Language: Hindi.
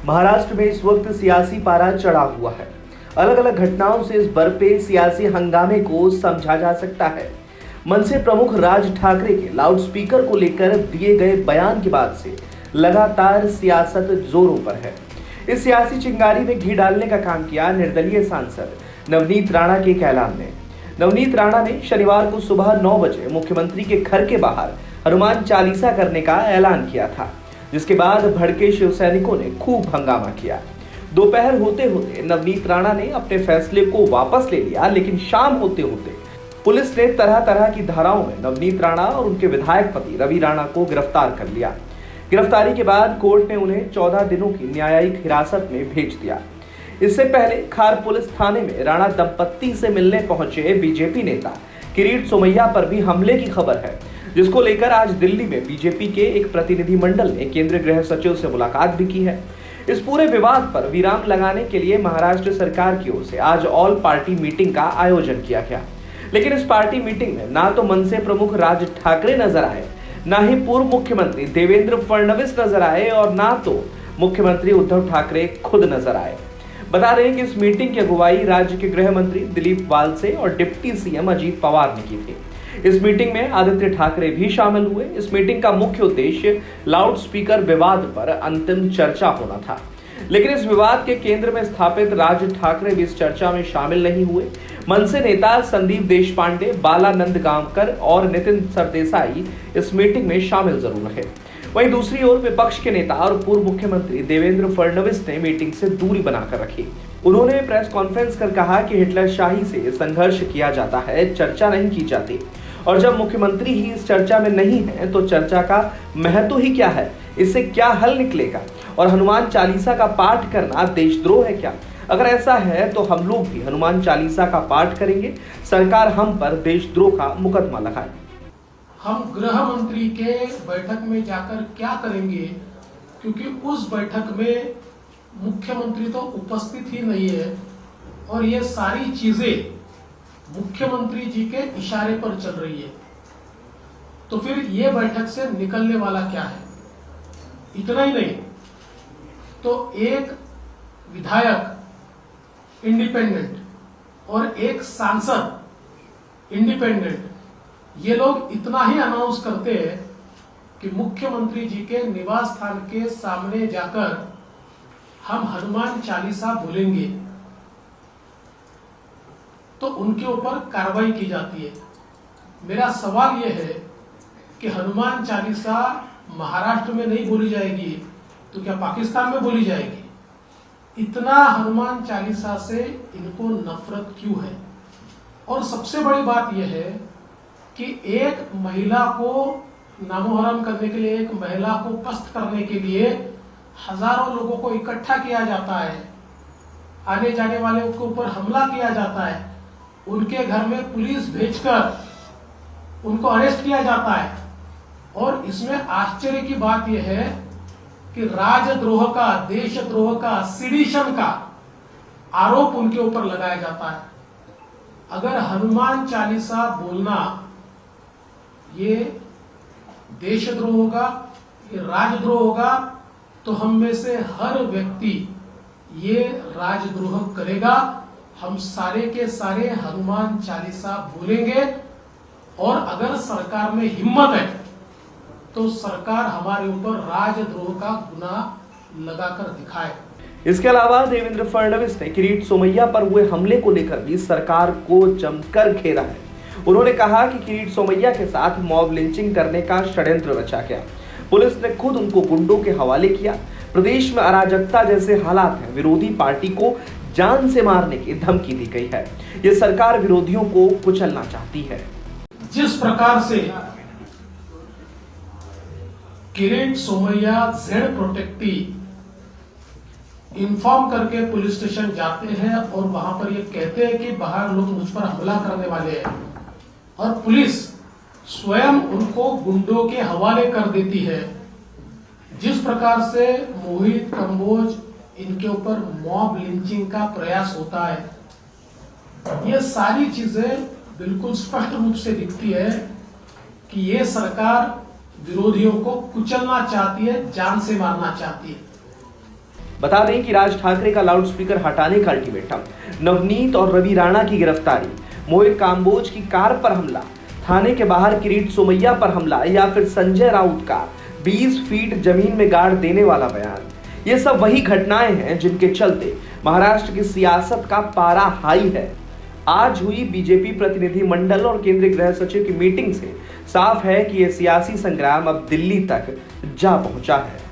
महाराष्ट्र में इस वक्त सियासी पारा चढ़ा हुआ है। अलग अलग घटनाओं से इस बरपे सियासी हंगामे को समझा जा सकता है। मनसे प्रमुख राज ठाकरे के लाउडस्पीकर को लेकर दिए गए बयान के बाद से लगातार सियासत जोरों पर है। इस सियासी चिंगारी में घी डालने का काम किया निर्दलीय सांसद नवनीत राणा के एक ऐलान ने। नवनीत राणा ने शनिवार को सुबह 9 बजे मुख्यमंत्री के घर के बाहर हनुमान चालीसा करने का ऐलान किया था, जिसके बाद भड़के शिव सैनिकों ने खूब हंगामा किया। दोपहर होते होते नवनीत राणा ने अपने फैसले को वापस ले लिया, लेकिन शाम होते होते पुलिस ने तरह तरह की धाराओं में नवनीत राणा और उनके विधायक पति रवि राणा को गिरफ्तार कर लिया। गिरफ्तारी के बाद कोर्ट ने उन्हें 14 दिनों की न्यायिक हिरासत में भेज दिया। इससे पहले खार पुलिस थाने में राणा दंपत्ति से मिलने पहुंचे बीजेपी नेता किरीट सोमैया पर भी हमले की खबर है, जिसको लेकर आज दिल्ली में बीजेपी के एक प्रतिनिधिमंडल ने केंद्रीय गृह सचिव से मुलाकात भी की है। इस पूरे विवाद पर विराम लगाने के लिए महाराष्ट्र सरकार की ओर से आज ऑल पार्टी मीटिंग का आयोजन किया गया, लेकिन इस पार्टी मीटिंग में ना तो मनसे प्रमुख राज ठाकरे नजर आए, ना ही पूर्व मुख्यमंत्री देवेंद्र फडणवीस नजर आए और ना तो मुख्यमंत्री उद्धव ठाकरे खुद नजर आए। बता रहे हैं कि इस मीटिंग की अगुवाई राज्य के गृह मंत्री दिलीप वालसे और डिप्टी सीएम अजीत पवार ने की थी। इस मीटिंग में आदित्य ठाकरे भी शामिल हुए। इस मीटिंग का मुख्य उद्देश्य लाउड स्पीकर विवाद पर अंतिम चर्चा होना था, लेकिन इस विवाद के केंद्र में स्थापित राज ठाकरे भी इस चर्चा में शामिल नहीं हुए। मनसे नेता संदीप देशपांडे, बालानंद गांवकर और नितिन सरदेसाई इस मीटिंग में शामिल जरूर रहे। वहीं दूसरी ओर विपक्ष के नेता और पूर्व मुख्यमंत्री देवेंद्र फडणवीस ने मीटिंग से दूरी बनाकर रखी। उन्होंने प्रेस कॉन्फ्रेंस कर कहा कि हिटलरशाही से संघर्ष किया जाता है, चर्चा नहीं की जाती, और जब मुख्यमंत्री ही इस चर्चा में नहीं है तो चर्चा का महत्व ही क्या है, इससे क्या हल निकलेगा, और हनुमान चालीसा का पाठ करना देशद्रोह है क्या? अगर ऐसा है तो हम लोग भी हनुमान चालीसा का पाठ करेंगे, सरकार हम पर देशद्रोह का मुकदमा लगाए। हम गृह मंत्री के बैठक में जाकर क्या करेंगे, क्योंकि उस बैठक में मुख्यमंत्री तो उपस्थित ही नहीं है और ये सारी चीजें मुख्यमंत्री जी के इशारे पर चल रही है, तो फिर ये बैठक से निकलने वाला क्या है? इतना ही नहीं तो एक विधायक इंडिपेंडेंट और एक सांसद इंडिपेंडेंट, ये लोग इतना ही अनाउंस करते हैं कि मुख्यमंत्री जी के निवास स्थान के सामने जाकर हम हनुमान चालीसा बोलेंगे, तो उनके ऊपर कार्रवाई की जाती है। मेरा सवाल यह है कि हनुमान चालीसा महाराष्ट्र में नहीं बोली जाएगी तो क्या पाकिस्तान में बोली जाएगी? इतना हनुमान चालीसा से इनको नफरत क्यों है? और सबसे बड़ी बात यह है कि एक महिला को नामोहरम करने के लिए, एक महिला को पस्त करने के लिए हजारों लोगों को इकट्ठा किया जाता है, आने जाने वाले के ऊपर हमला किया जाता है, उनके घर में पुलिस भेजकर उनको अरेस्ट किया जाता है, और इसमें आश्चर्य की बात यह है कि राजद्रोह का, देशद्रोह का, सिडिशन का आरोप उनके ऊपर लगाया जाता है। अगर हनुमान चालीसा बोलना ये देशद्रोह होगा, ये राजद्रोह होगा, तो हम में से हर व्यक्ति ये राजद्रोह करेगा। हम सारे के सारे हनुमान चालीसा बोलेंगे, और अगर सरकार में हिम्मत है तो सरकार हमारे ऊपर राजद्रोह का गुनाह लगाकर दिखाए। इसके अलावा देवेंद्र फडणवीस ने किरीट सोमैया पर हुए हमले को लेकर भी सरकार को जमकर घेरा है। उन्होंने कहा कि किरीट सोमैया के साथ मॉब लिंचिंग करने का षड्यंत्र रचा गया। पुलिस ने खुद उनको गुंडों के हवाले किया। प्रदेश में अराजकता जैसे हालात हैं, विरोधी पार्टी को जान से मारने की धमकी दी गई है। ये सरकार विरोधियों को कुचलना चाहती है। जिस प्रकार से Kirit Somaiya Z protective inform करके पुलिस स्टेशन जाते हैं और वहां पर ये कहते हैं कि बाहर लोग मुझ पर हमला करने वाले हैं, और पुलिस स्वयं उनको गुंडों के हवाले कर देती है। जिस प्रकार से मोहित कंबोज इनके ऊपर मॉब लिंचिंग का प्रयास होता है, ये सारी चीजें बिल्कुल स्पष्ट रूप से दिखती है कि ये सरकार विरोधियों को कुचलना चाहती है, जान से मारना चाहती है। बता दें कि राज ठाकरे का लाउडस्पीकर हटाने का अल्टीमेटम, नवनीत और रवि राणा की गिरफ्तारी, मोहित काम्बोज की कार पर हमला, थाने के बाहर किरीट सोमैया पर हमला या फिर संजय राउत का 20 फीट जमीन में गाड़ देने वाला बयान, ये सब वही घटनाएं हैं जिनके चलते महाराष्ट्र की सियासत का पारा हाई है। आज हुई बीजेपी प्रतिनिधि मंडल और केंद्रीय गृह सचिव की मीटिंग से साफ है कि यह सियासी संग्राम अब दिल्ली तक जा पहुंचा है।